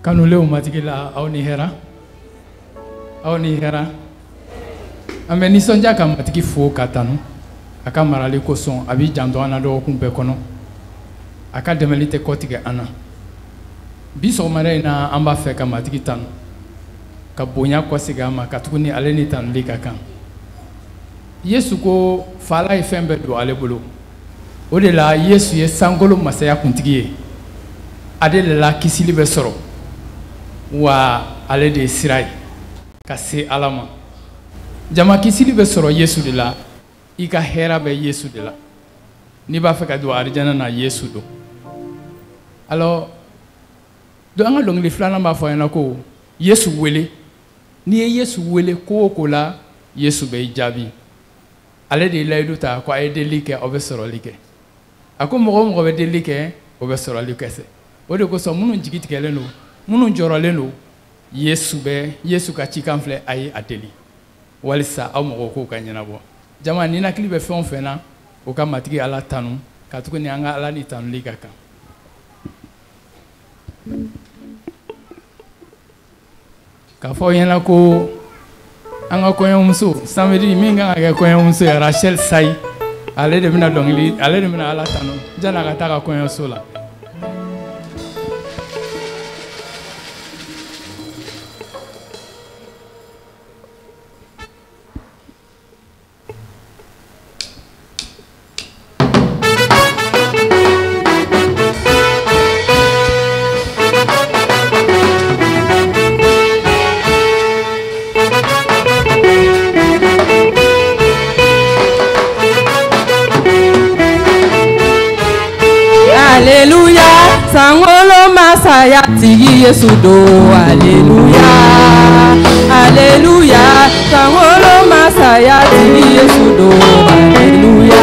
Kanuleu matigila aoni hera ameni sonja ka matigi fo katanu aka marali ko son abi jando ana do kumbe kono aka demelite kotige ana biso mare na amba fe ka matigi tanu ka bonya ko sigama ka tuguni aleni tan lika kan Yesu ko fala e fembe do ale bolo o de la Yesu ye sangolo masaya kuntigi ye ade la kisili be soro wa ale de sirai ka se alama jama kisili be soro Yesu de la i ka hera be Yesu de la ni ba fe ka do arjana na Yesu do alors do anga dong li flana ba fo yana ko Yesu wele ni Yesu wele ko la Yesu be jabi ale de laydu ta ko ay de like o be soro like ako mo be de like o be soro like se o de ko so munu jigiti kele no munu jorole no Yesu ka ci kanfle ay ateli walisa aw mo ko ka nyana bo jama ni na klibe fon fena o ka matigi ala tanu ka tuko ni anga ala ni tanu liga kan ka fo yana ko anga ko yomso samedi minga ga ko yomso Rachel Sai ale de mina dongli ale de mina ala tanu jana ka ta ko yomso la Alléluia, sangolo masaya tigi Yesu do. Alléluia, Alléluia, sangolo masaya tigi Yesu do. Alléluia.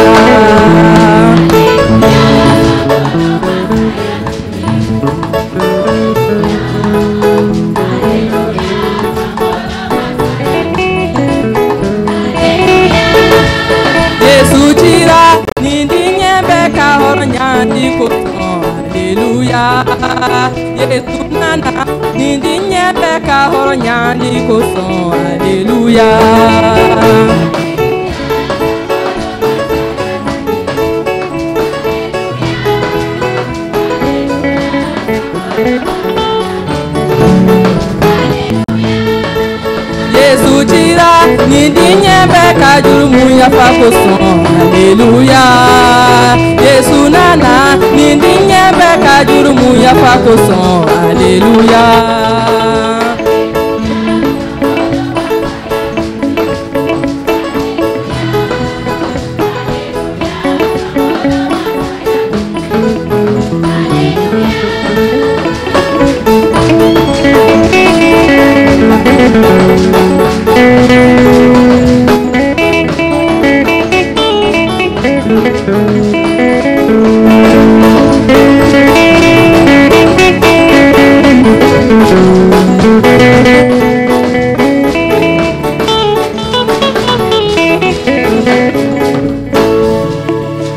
Yesu tira nindinye beka hornyandi ko. Alléluia, Yesu nana nindinye beka hornyandi ko son. Alléluia. Yesu tira nindinye beka jurumu ya fakoson. Alléluia, Yesu nana nindinye beka jurumu ya fakoson. Alléluia.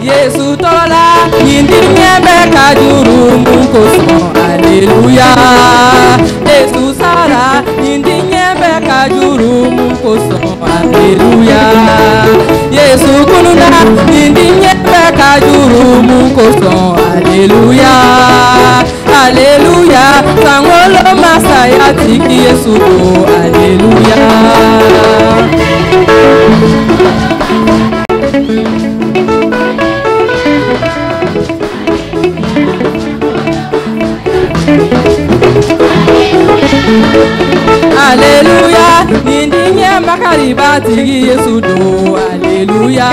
Yesu tola nindinye beka jurumu koson. Alléluia, Yesu sara nindinye beka jurumu koson. Alléluia, Yesu kununa nindinye beka jurumu koson. Alléluia, Alléluia, sangolo masaya tiki Yesu do. Alléluia. Alléluia, nindinye makariba tigi Yesu do. Alléluia,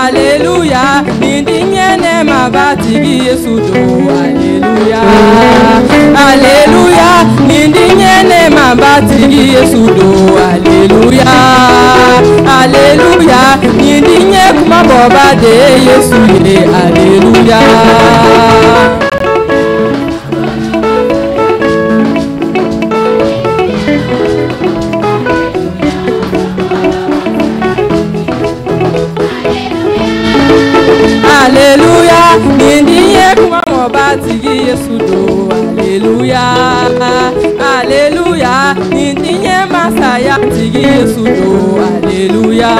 Alléluia, nindinye nema batigi Yesu do. Alléluia, Alléluia, nindinye nema batigi Yesu do. Alléluia, Alléluia, nindinye kuma boba de Yesu ye. Alléluia. Hallelujah, nindiye kuma mobatigi Yesu do. Hallelujah, hallelujah, nindiye masaya tigi Yesu do. Hallelujah.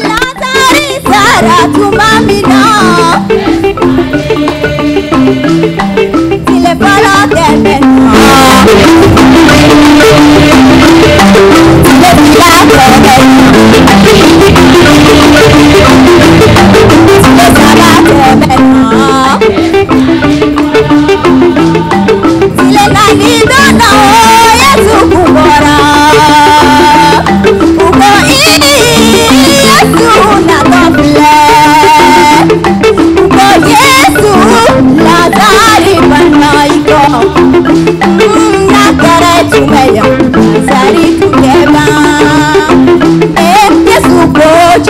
Lazari Sara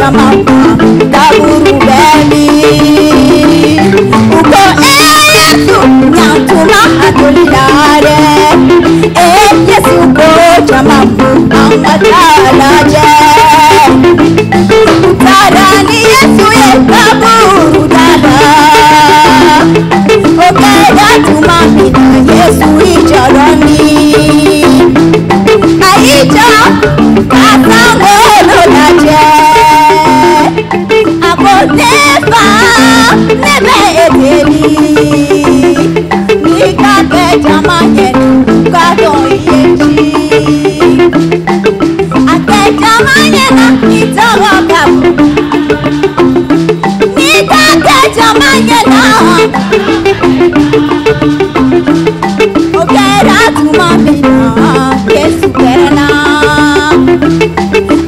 jama kaburu beni uko Yesu nyantuma atulare Yesu ko jama amatalaje tarani Yesu ye kaburu dala oke yatuma mina Yesu ijaroni aija kasango lolaje akonefa nebe ebeli nikake jamanyena kadon yeji ake jamanyena itawakabu nikake jamanyena ogera tumamina Yesu berena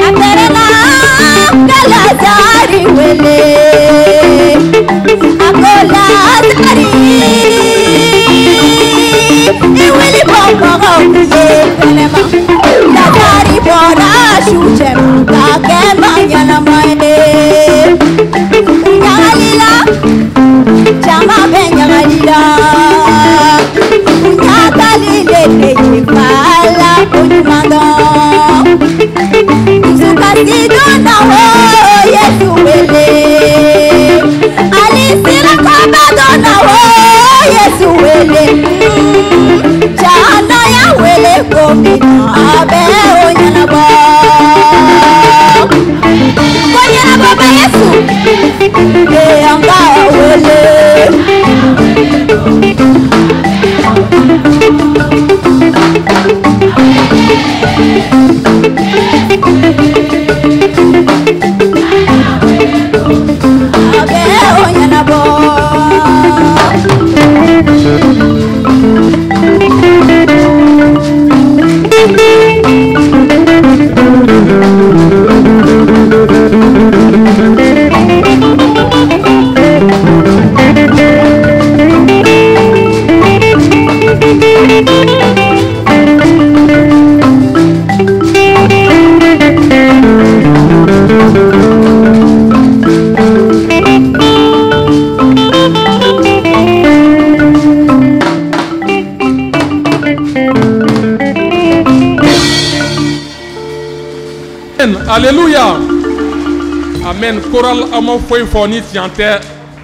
aberena kalazari wele akola zari iwili boko ye belema lazari bora shuje kakema yana maene nyagalila chama benyagalila nyagalile tejifala onyumando Sukasido wo Yesu wele Alisira kabado na wo Yesu wele Chana ya wele komina abe onyanabo Onyanabo Yesu anga wele Alléluia. Amen. Choral amo foi foni tiante.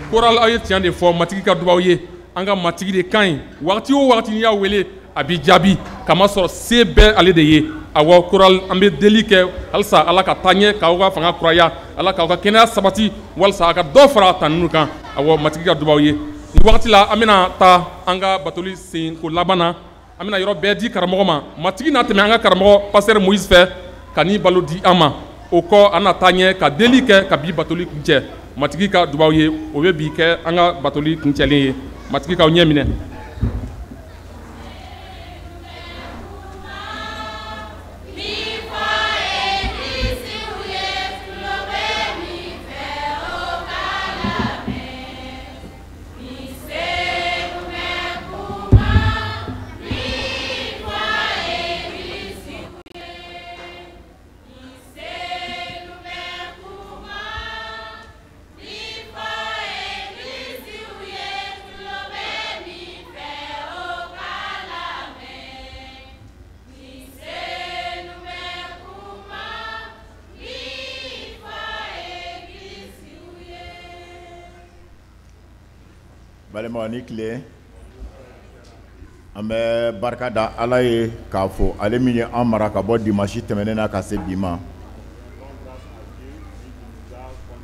Choral aye tiante fo matigi ka dubaye. Anga matigi de kan. Wakati o wakati ni ya wele abi jabi kama soro sebe ale de ye. Awa choral ambe delike alsa ala ka tanye ka wa fanga kuraya ala ka kena sabati walsa ka do fara tanu kan awa matigi ka dubaye. Ni wakati la amena ta anga batoli sin ko labana amena yoro bedi karamogoma matigi na teme anga karamogo pasteur Moïse fait kani balo di ama oko ana tanye ka deli ke ka bi batoli kunche matigi ka dubaw ye o be bi ke anga batoli kunchelen ye matigi ka onyemine balema ni kile an bɛ barika da Ala ye k'a fɔ ale min ye an mara ka bɔ dimanche tɛmɛnen na ka se bi ma.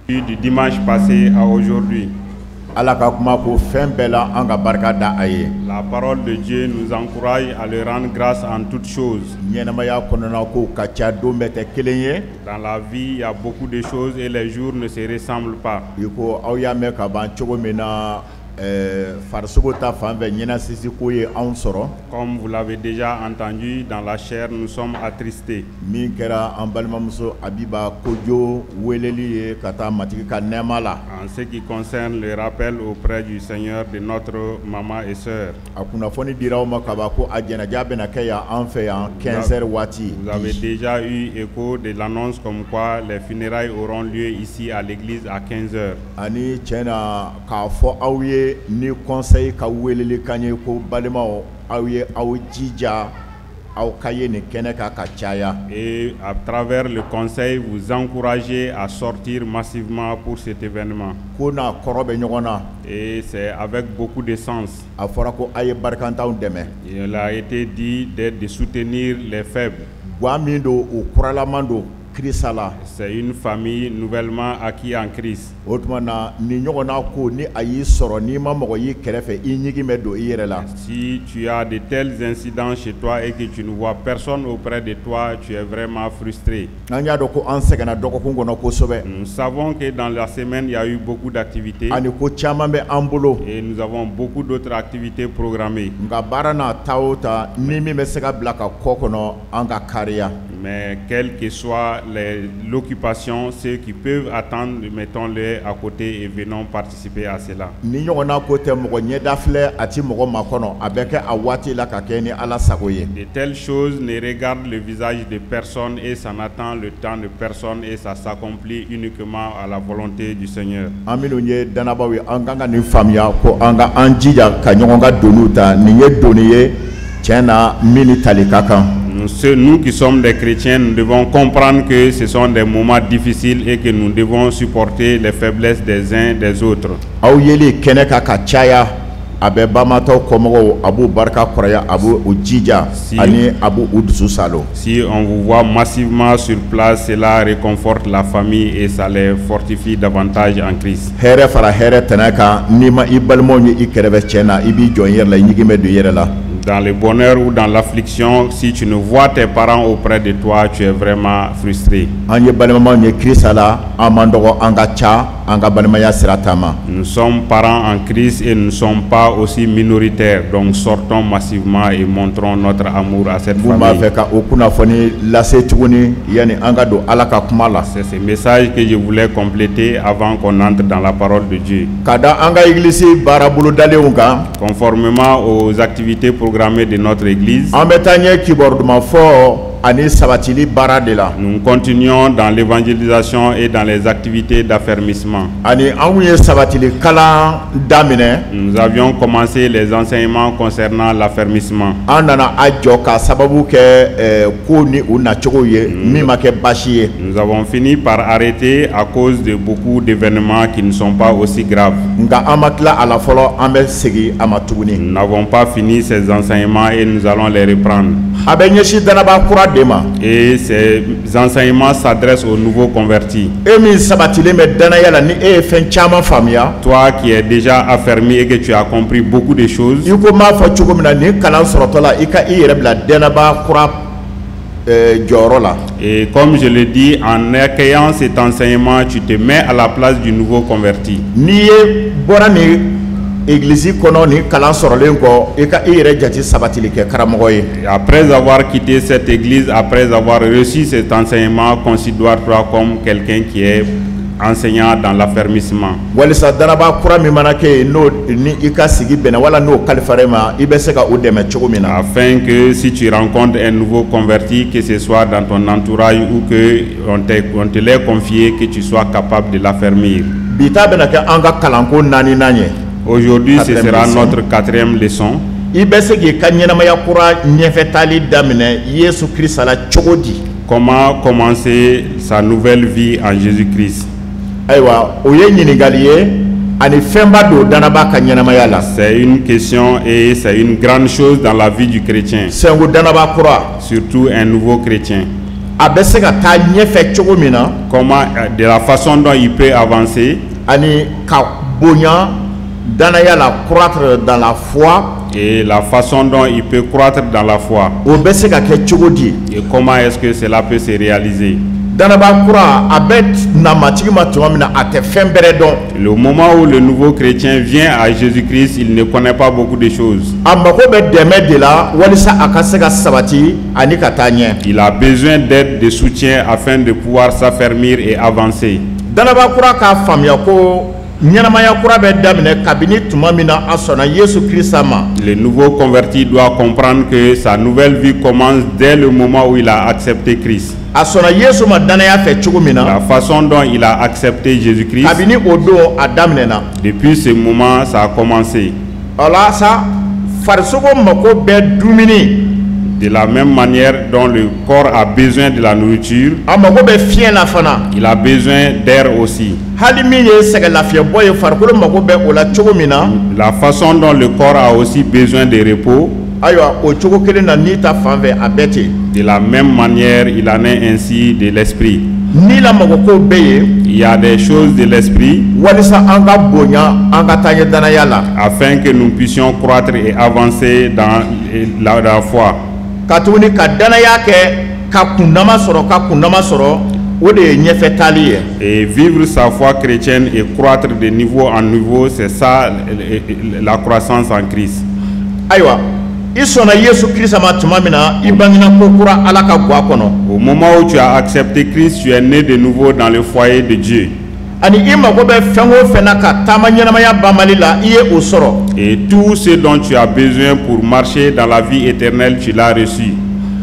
Du dimanche passé à aujourd'hui. Ala ka kuma ko fɛn bɛɛ la an ka barika da a ye. La parole de Dieu nous encourage à le rendre grâce en toutes choses. Ɲɛnamaya kɔnɔna ko ka ca don bɛɛ tɛ kelen ye. Dans la vie, il y a beaucoup de choses et les jours ne se ressemblent pas. I ko aw y'a mɛn ka ban cogo min na farisogo ta fan fɛ ɲɛnasisi ko ye anw sɔrɔ. Comme vous l'avez déjà entendu, dans la chair, nous sommes attristés. Min kɛra an balimamuso Abiba Kojo weleli ye ka taa matigi ka nɛɛma la. En ce qui concerne le rappel auprès du Seigneur de notre maman et sœur, a kunnafoni diraw ma kaba ko a jɛnaja bɛna kɛ yan an fɛ yan 15h waati. vous avez déjà eu écho de l'annonce comme quoi les funérailles auront lieu ici à l'église à 15h. Ani tiɲɛna k'a fɔ aw ye ni conseil ka weleli kan ye ko balimaw aw ye aw jija aw ka ye nin kɛnɛ kan ka caya. Et à travers le conseil, vous encouragez à sortir massivement pour cet événement. Ko n'a kɔrɔ bɛ ɲɔgɔn na. Et c'est avec beaucoup de sens. A fɔra ko a ye barikantaw dɛmɛ. Il a été dit de soutenir les faibles. Guwa min don o kuralaman don Kirisa la. C'est une famille nouvellement acquis en Christ. O tuma na ni ɲɔgɔnna ko ni a y'i sɔrɔ n'i ma mɔgɔ y'i kɛrɛfɛ i ɲigi bɛ don i yɛrɛ la. Si tu as de tels incidents chez toi et que tu ne vois personne auprès de toi, tu es vraiment frustré. An y'a dɔn ko an sɛgɛnna dɔgɔkun kɔnɔ kosɛbɛ. Nous savons que dans la semaine, il y a eu beaucoup d'activités. Ani ko caman bɛ an bolo. Et nous avons beaucoup d'autres activités programmées. Nka baara n'a ta o ta ni min bɛ se ka bila ka kɔ kɔnɔ an ka kariya. Mais quelle que soit l'occupation, ceux qui peuvent attendre, mettons-les à côté et venons participer à cela. Ni ɲɔgɔnna ko tɛ mɔgɔ ɲɛda filɛ a ti mɔgɔ makɔnɔ a bɛ kɛ a waati la ka kɛ ni Ala sago ye. De telles choses ne regardent le visage de personne et ça n'attend le temps de personne et ça s'accomplit uniquement à la volonté du Seigneur. An minnu ye danabaaw ye an kan ka nin faamuya ko an ka an jija ka ɲɔgɔn ka doniw ta nin ye doni ye tiɲɛ na min ni tali ka kan. Nous qui sommes des chrétiens, nous devons comprendre que ce sont des moments difficiles et que nous devons supporter les faiblesses des uns des autres. Aw yeli kɛnɛ kan ka caya a bɛ bamatɔw kɔmɔgɔw a b'u barika kɔrɔya a b'u jija ani a b'u dusu salo. Si on vous voit massivement sur place, cela réconforte la famille et ça les fortifie davantage en Christ. Hɛrɛ fara hɛrɛ tɛnɛ kan n'i ma i balimaw ye i kɛrɛfɛ tiɲɛ na i b'i jɔ i yɛrɛ la i ɲigi bɛ don i yɛrɛ la. Dans le bonheur ou dans l'affliction, si tu ne vois tes parents auprès de toi, tu es vraiment frustré. Nous sommes parents en Christ et nous ne sommes pas aussi minoritaires. Donc sortons massivement et montrons notre amour à cette famille. C'est ce message que je voulais compléter avant qu'on entre dans la parole de Dieu. Conformément aux activités programmées de notre église, nous continuons dans l'évangélisation et dans les activités d'affermissement. Nous avions commencé les enseignements concernant l'affermissement. Nous avons fini par arrêter à cause de beaucoup d'événements qui ne sont pas aussi graves. Nous n'avons pas fini ces enseignements et nous allons les reprendre. Et ces enseignements s'adressent aux nouveaux convertis. Toi qui es déjà affermi et que tu as compris beaucoup de choses, et comme je le dis, en accueillant cet enseignement, tu te mets à la place du nouveau converti. Après avoir quitté cette église, après avoir reçu cet enseignement, considère-toi comme quelqu'un qui est enseignant dans l'affermissement. Afin que si tu rencontres un nouveau converti, que ce soit dans ton entourage ou que on te l'ait confié, que tu sois capable de l'affermir. Aujourd'hui, ce sera notre 4e leçon. Comment commencer sa nouvelle vie en Jésus-Christ? C'est une question et c'est une grande chose dans la vie du chrétien. Surtout un nouveau chrétien. Comment, de la façon dont il peut avancer, croître dans la foi, et la façon dont il peut croître dans la foi. Et comment est-ce que cela peut se réaliser? Le moment où le nouveau chrétien vient à Jésus-Christ, il ne connaît pas beaucoup de choses. Il a besoin d'aide, de soutien afin de pouvoir s'affermir et avancer. ɲɛnamaya kura bɛ daminɛ kabini tuma min na a sɔnna Yesu Kirista ma. Le nouveau converti doit comprendre que sa nouvelle vie commence dès le moment où il a accepté Christ. A sɔnna Yesu ma danaya fɛ cogo min na. La façon dont il a accepté Jésus-Christ. Kabini o don a daminɛna. Depuis ce moment, ça a commencé. O la sa farisogo mako bɛ dumuni. De la même manière dont le corps a besoin de la nourriture, A mako bɛ fiɲɛ la fana. il a besoin d'air aussi. Hali min ye sɛgɛlafiɲɛbɔ ye farikolo mako bɛ o la cogo min na. La façon dont le corps a aussi besoin de repos, Ayiwa o cogo kelen na n'i ta fan fɛ a bɛɛ ten. de la même manière, il en est ainsi de l'esprit. Ni la mago ko bɛ yen. Il y a des choses de l'esprit Walisa an ka bonya an ka taa ɲɛ danaya la. afin que nous puissions croître et avancer dans la foi. Ka tuguni ka danaya kɛ ka kundama sɔrɔ o de ye ɲɛfɛ taali ye. Et vivre sa foi chrétienne et croître de niveau en niveau, c'est ça la croissance en Christ. Ayiwa i sɔnna Yesu Kirista ma tuma min na i bangena ko kura Ala ka gu a kɔnɔ. Au moment où tu as accepté Christ, tu es né de nouveau dans le foyer de Dieu. Ani i mago bɛ fɛn o fɛn na ka taama ɲɛnamaya banbali la i ye o sɔrɔ. Et tout ce dont tu as besoin pour marcher dans la vie éternelle, tu l'as reçu.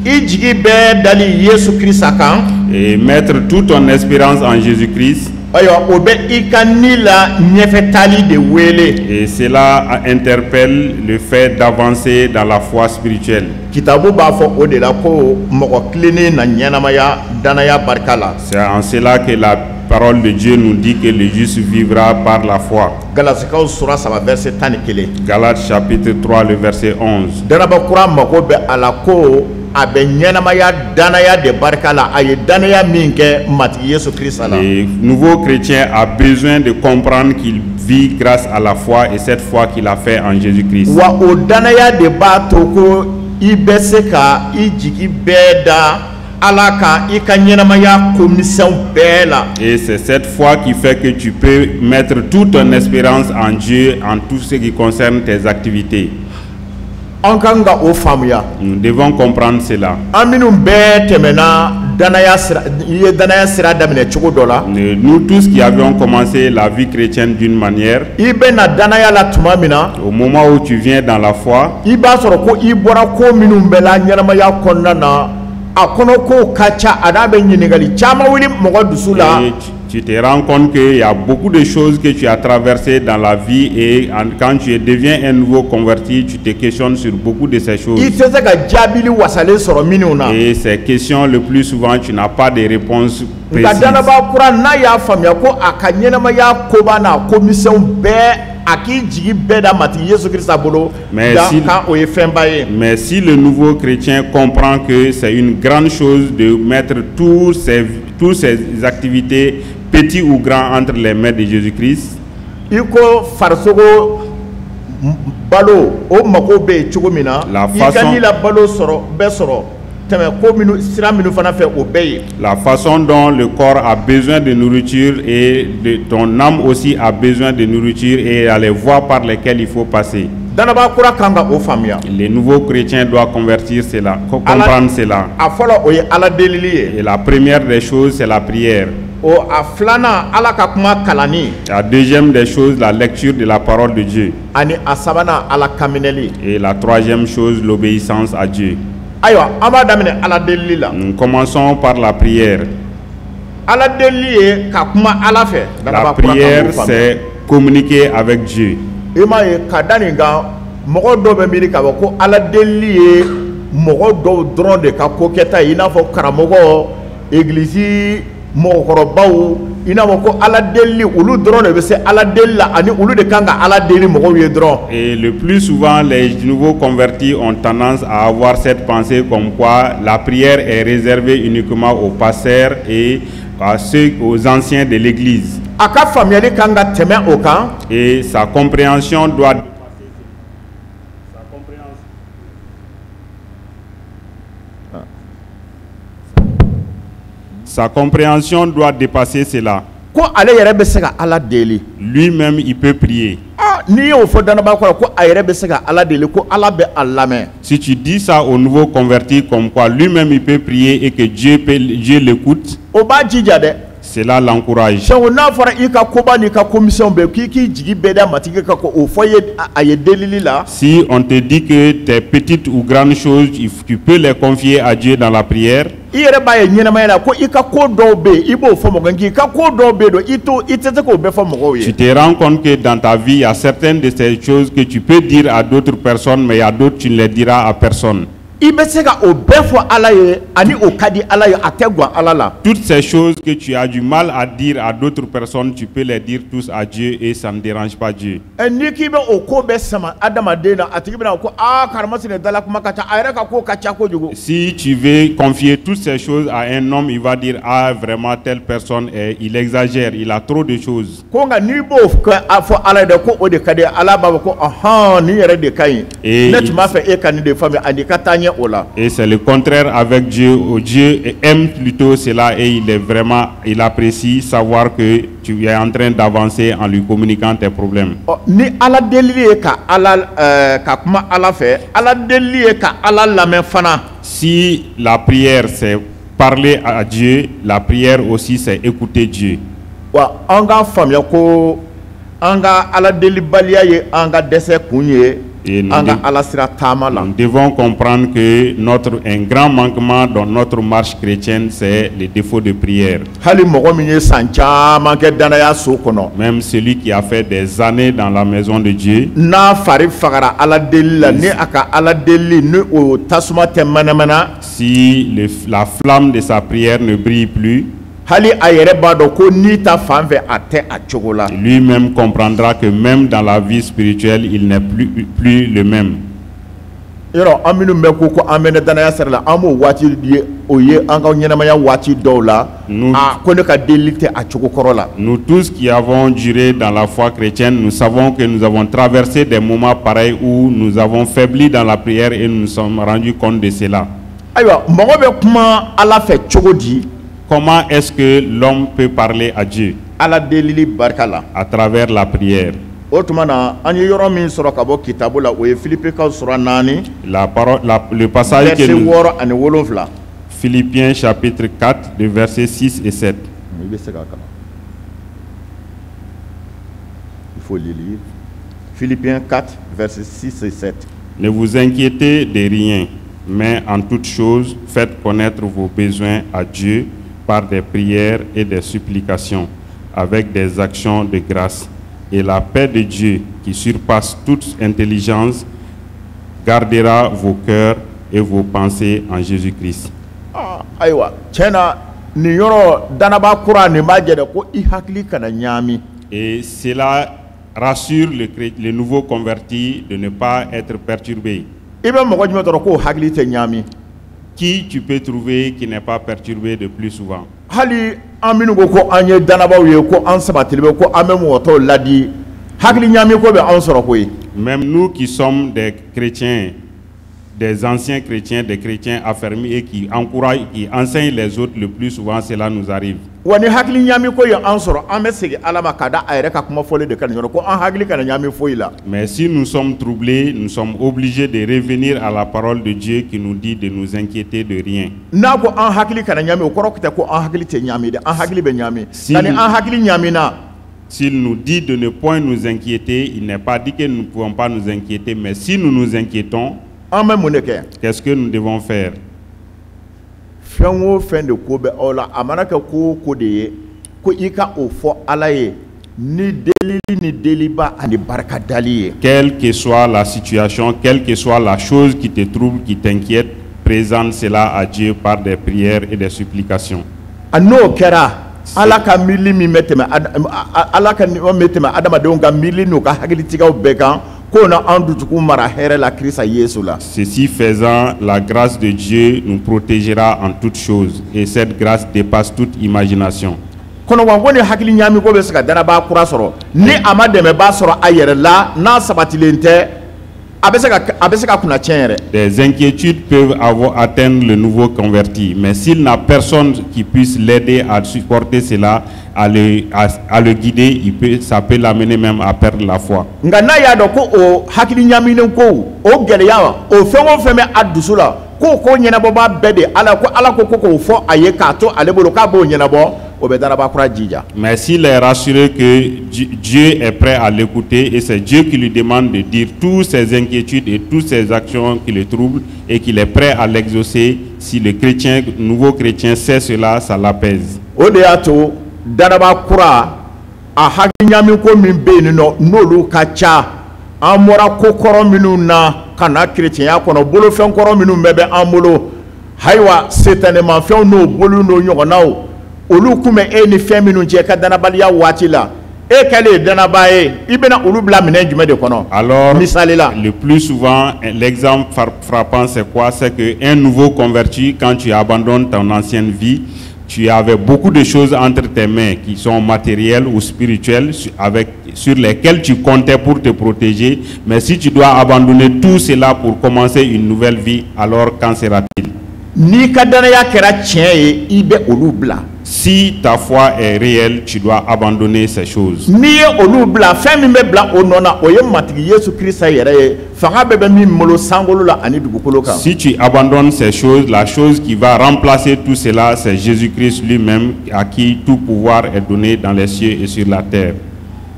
I jigi bɛɛ dali Yesu Kirista kan. Et mettre toute ton espérance en Jésus-Christ. Ayiwa o bɛ i ka ni la ɲɛfɛ taali de wele. Et cela interpelle le fait d'avancer dans la foi spirituelle. Kitabu b'a fɔ o de la ko mɔgɔ tilennen na ɲɛnamaya danaya barika la. C'est en cela que la parole de Dieu nous dit que le juste vivra par la foi. Galasikaw sura 3 verset 11. Galates chapitre 3, le verset 11. Danaba kura mago bɛ a la ko a bɛ ɲɛnamaya danaya de barika la a ye danaya min kɛ matigi Yesu Kirista la. Le nouveau chrétien a besoin de comprendre qu'il vit grâce à la foi et cette foi qu'il a fait en Jésus-Christ. Wa o danaya de b'a to ko i bɛ se ka i jigi bɛɛ da Ala kan i ka ɲɛnamaya komisɛnw bɛɛ la. Et c'est cette foi qui fait que tu peux mettre toute ton espérance en Dieu en tout ce qui concerne tes activités. An kan ka o faamuya. Nous devons comprendre cela. An minnu bɛɛ tɛmɛna danaya sira i ye danaya sira daminɛ cogo dɔ la. Nous tous qui avions commencé la vie chrétienne d'une manière, I bɛ na danaya la tuma min na. au moment où tu viens dans la foi, I b'a sɔrɔ ko i bɔra ko minnu bɛɛ la ɲɛnamaya kɔnɔna na a kɔnɔ kow ka ca a n'a bɛ ɲininkali caman wuli mɔgɔ dusu la. et tu te rends compte qu'il y a beaucoup de choses que tu as traversées dans la vie et quand tu deviens un nouveau converti, tu te questionnes sur beaucoup de ces choses. I tɛ se ka jaabili wasalen sɔrɔ minnu na. Et ces questions, le plus souvent, tu n'as pas de réponse Nka précise. danaba kura n'a y'a faamuya ko a ka ɲɛnamaya koba n'a komisɛnw bɛɛ a k'i jigi bɛɛ da matigi Yesu Kirista bolo. Mais da si- kan o ye fɛnba ye. Mais si le nouveau chrétien comprend que c'est une grande chose de mettre toutes ces activités, petits ou grands, entre les mains de Jésus-Christ, I ko farisogo balo o mako bɛ yen cogo min na. La I ka façon- ni la balo sɔrɔ bɛɛ sɔrɔ tɛmɛ ko minnu sira minnu fana fɛ o bɛɛ ye. la façon dont le corps a besoin de nourriture et ton âme aussi a besoin de nourriture et à les voies par lesquelles il faut passer. Danaba kura kan ka o faamuya. Les nouveaux chrétiens doivent convertir cela, comprendre cela. A fɔlɔ o ye Ala delili ye. Et la première des choses, c'est la prière. O a filanan Ala ka kuma kalani La deuxième des choses, la lecture de la parole de Dieu. ani a sabanan Ala kaminɛli. Et la troisième chose, l'obéissance à Dieu. Ayiwa an b'a daminɛ Ala delili la. Nous commençons par la prière. Ala delili ye ka kuma Ala fɛ. La Danaba kura kan prière, k'o faamuya. c'est communiquer avec Dieu. I m'a ye ka da nin kan mɔgɔ dɔw bɛ miiri k'a fɔ ko Ala delili ye mɔgɔ dɔw dɔrɔn de ka ko kɛta ye i n'a fɔ karamɔgɔ egilizi mɔgɔkɔrɔbaw i n'a fɔ ko Ala delili olu dɔrɔn de bɛ se Ala deli la ani olu de kan ka Ala deli mɔgɔw ye dɔrɔn. Et le plus souvent, les nouveaux convertis ont tendance à avoir cette pensée comme quoi la prière est réservée uniquement aux pasteurs et aux anciens de l'Église. A ka faamuyali kan ka tɛmɛ o kan. Et sa compréhension doit dépasser cela. Ko ale yɛrɛ bɛ se ka Ala deli. Lui-même, il peut prier. N'i y'o fɔ danaba kɔrɔ ko a yɛrɛ bɛ se ka Ala deli ko Ala bɛ a lamɛn. Si tu dis ça au nouveau converti comme quoi lui-même il peut prier et que Dieu l'écoute, O b'a jija dɛ. Cela l'encourage. Sɛŋ n'a fɔra i ka koba n'i ka commission bɛɛ k'i k'i jigi bɛɛ da matigi kan ko o fɔ a ye delili la. Si on te dit que tes petites ou grandes choses, tu peux les confier à Dieu dans la prière. I yɛrɛ b'a ye ɲɛnamaya la ko i ka ko dɔw bɛ yen i b'o fɔ mɔgɔ k'i ka ko dɔw bɛ yen i tɛ se k'o bɛɛ fɔ mɔgɔw ye. Tu te rends compte que dans ta vie, il y a certaines de ces choses que tu peux dire à d'autres personnes, mais il y a d'autres tu ne les diras à personne. I bɛ se ka o bɛɛ fɔ Ala ye ani o ka di Ala ye a tɛ guwan Ala la. Toutes ces choses que tu as du mal à dire à d'autres personnes, tu peux les dire tous à Dieu et ça ne dérange pas Dieu. N'i k'i bɛ o ko bɛɛ sama adamaden na a tigi bɛna ko karamasina dala kuma ka ca a yɛrɛ ka ko ka ca kojugu. Si tu veux confier toutes ces choses à un homme, il va dire vraiment telle personne il exagère, il a trop de choses. Ko nka n'i b'o fɔ Ala ye dɛ ko o de ka di Ala b'a fɔ ko nin yɛrɛ de ka ɲi ne tun b'a fɛ e ka nin de faamuya ani ka taa ɲɛ. Et c'est le contraire avec Dieu. Dieu aime plutôt cela et il apprécie savoir que tu es en train d'avancer en lui communiquant tes problèmes. Ni Ala deli ye ka kuma Ala fɛ, Ala deli ye ka Ala lamɛn fana. Si la prière c'est parler à Dieu, la prière aussi c'est écouter Dieu. Wa an ka faamuya ko an ka Ala deli baliya ye an ka dɛsɛ kun ye. Et nous devons comprendre que un grand manquement dans notre marche chrétienne, c'est le défaut de prière. Même celui qui a fait des années dans la maison de Dieu, si la flamme de sa prière ne brille plus, lui-même comprendra que même dans la vie spirituelle, il n'est plus le même. Nous tous qui avons duré dans la foi chrétienne, nous savons que nous avons traversé des moments pareils où nous avons faibli dans la prière et nous nous sommes rendus compte de cela. Comment est-ce que l'homme peut parler à Dieu? À travers la prière. Le passage que nous... Philippiens chapitre 4, de versets 6 et 7. Il faut le lire. Philippiens 4, versets 6 et 7. Ne vous inquiétez de rien, mais en toute chose, faites connaître vos besoins à Dieu par des prières et des supplications, avec des actions de grâce. Et la paix de Dieu, qui surpasse toute intelligence, gardera vos cœurs et vos pensées en Jésus-Christ. Et cela rassure le nouveau converti de ne pas être perturbé. Qui tu peux trouver qui n'est pas perturbé de plus souvent? Même nous qui sommes des chrétiens, des anciens chrétiens, des chrétiens affermis et qui encouragent, qui enseignent les autres, le plus souvent cela nous arrive. Mais si nous sommes troublés, nous sommes obligés de revenir à la parole de Dieu qui nous dit de nous inquiéter de rien. S'il nous dit de ne point nous inquiéter, il n'est pas dit que nous ne pouvons pas nous inquiéter, mais si nous nous inquiétons, qu'est-ce que nous devons faire? Quelle que soit la situation, quelle que soit la chose qui te trouble, qui t'inquiète, présente cela à Dieu par des prières et des supplications. Ceci faisant, la grâce de Dieu nous protégera en toutes choses, et cette grâce dépasse toute imagination. Des inquiétudes peuvent atteindre le nouveau converti, mais s'il n'a personne qui puisse l'aider à supporter cela, à le guider, ça peut l'amener même à perdre la foi. o bɛ danabakura jija. Mais s'il est rassuré que Dieu est prêt à l'écouter et c'est Dieu qui lui demande de dire toutes ses inquiétudes et toutes ses actions qui le troublent et qu'il est prêt à l'exaucer, si le chrétien, nouveau chrétien sait cela, ça l'apaise. O de y'a to danabakura a hakilɲami ko min bɛ yen nɔ n'olu ka ca an bɔra ko kɔrɔ minnu na ka na chrétienya kɔnɔ bolofɛn kɔrɔ minnu bɛɛ bɛ an bolo hayiwa setanimafɛnw n'o bolo n'o ɲɔgɔnnaw olu kun bɛ e ni fɛn minnu cɛ ka danabaliya waati la e kɛlen ye danaba ye i bɛna olu bila minɛn jumɛn de kɔnɔ. Alors misali la le plus souvent l'exemple frappant c'est quoi? C'est que un nouveau converti, quand tu abandonnes ton ancienne vie, tu avais beaucoup de choses entre tes mains qui sont matérielles ou spirituelles sur lesquelles tu comptais pour te protéger. Mais si tu dois abandonner tout cela pour commencer une nouvelle vie, alors qu'en sera-t-il? Ni ka danaya kɛra tiɲɛ ye i bɛ olu bila. Si ta foi est réelle, tu dois abandonner ces choses. N'i ye olu bila fɛn min bɛ bila o nɔ na o ye matigi Yesu Kirista yɛrɛ ye fanga bɛɛ bɛ min bolo sankolo la ani dugukolo kan. Si tu abandonnes ces choses, la chose qui va remplacer tout cela, c'est Jésus-Christ lui-même à qui tout pouvoir est donné dans les cieux et sur la terre.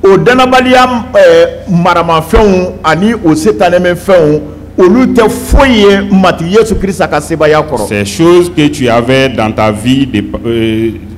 O danabaliya maramafɛnw ani o setanɛmɛfɛnw olu tɛ foyi ye matigi Yesu Kirista ka sebaya kɔrɔ. Ces choses que tu avais dans ta vie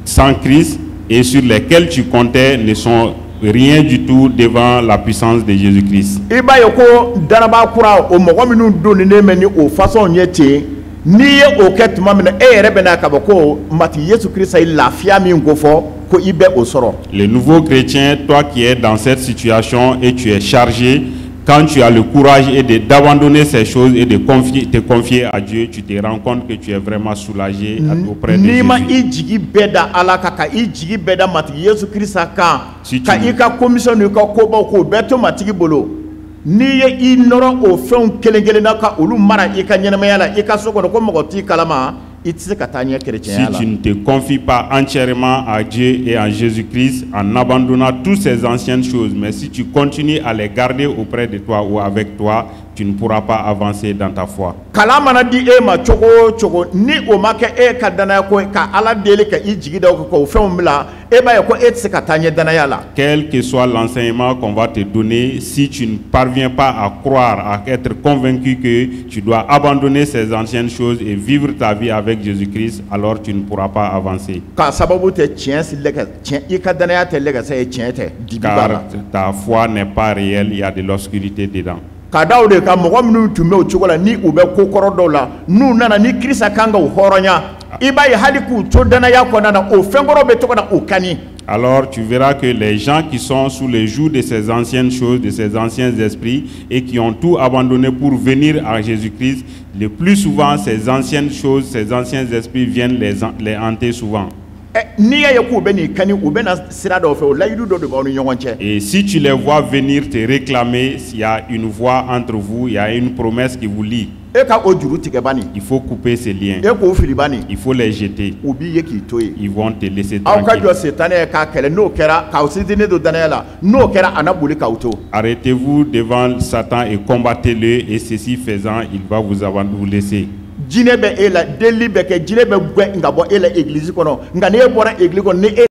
sans Christ et sur lesquelles tu comptais ne sont rien du tout devant la puissance de Jésus-Christ. I b'a ye ko danabakura o mɔgɔ minnu donnen bɛ ni o façon ye ten n'i ye o kɛ tuma min na e yɛrɛ bɛna ka bɔ ko matigi Yesu Kirista ye lafiya min ko fɔ ko i bɛ o sɔrɔ. Le nouveau chrétien, toi qui es dans cette situation et tu es chargé, quand tu as le courage d'abandonner ces choses et de te confier à Dieu, tu te rends compte que tu es vraiment soulagé auprès de Jésus. N'i ma i jigi bɛɛ da Ala kan ka i jigi bɛɛ da matigi Yesu Kirista kan ka i ka commission n'i ka kobaw k'o bɛɛ to matigi bolo n'i ye i nɔrɔ o fɛnw kelen kelen na ka olu mara i ka ɲɛnamaya la i ka so kɔnɔ ko mɔgɔ t'i kalama. Si tu ne te confies pas entièrement à Dieu et à Jésus-Christ en abandonnant toutes ces anciennes choses, mais si tu continues à les garder auprès de toi ou avec toi, tu ne pourras pas avancer dans ta foi. Quel que soit l'enseignement qu'on va te donner, si tu ne parviens pas à croire, à être convaincu que tu dois abandonner ces anciennes choses et vivre ta vie avec Jésus-Christ, alors tu ne pourras pas avancer. Car ta foi n'est pas réelle, il y a de l'obscurité dedans. Kadaw de ka mɔgɔ minnu tun bɛ o cogo la ni u bɛ ko kɔrɔ dɔw la n'u nana ni Kirista kan ka u hɔrɔnya i b'a ye hali k'u to danaya kɔnɔna na o fɛn kɔrɔ bɛ tɔgɔ da u kani. Alors tu verras que les gens qui sont sous les jougs de ces anciennes choses, de ces anciens esprits et qui ont tout abandonné pour venir à Jésus-Christ, le plus souvent ces anciennes choses, ces anciens esprits viennent les hanter souvent. Et si tu les vois venir te réclamer, s'il y a une voix entre vous, il y a une promesse qui vous lie. Il faut couper ces liens. Il faut les jeter. Ils vont te laisser tranquille. Arrêtez-vous devant Satan et combattez-le, et ceci faisant, il va vous laisser. Jinɛ bɛ e la deli bɛ kɛ jinɛ bɛ gɛn ka bɔ e la église kɔnɔ nka n'e bɔra église kɔnɔ ni e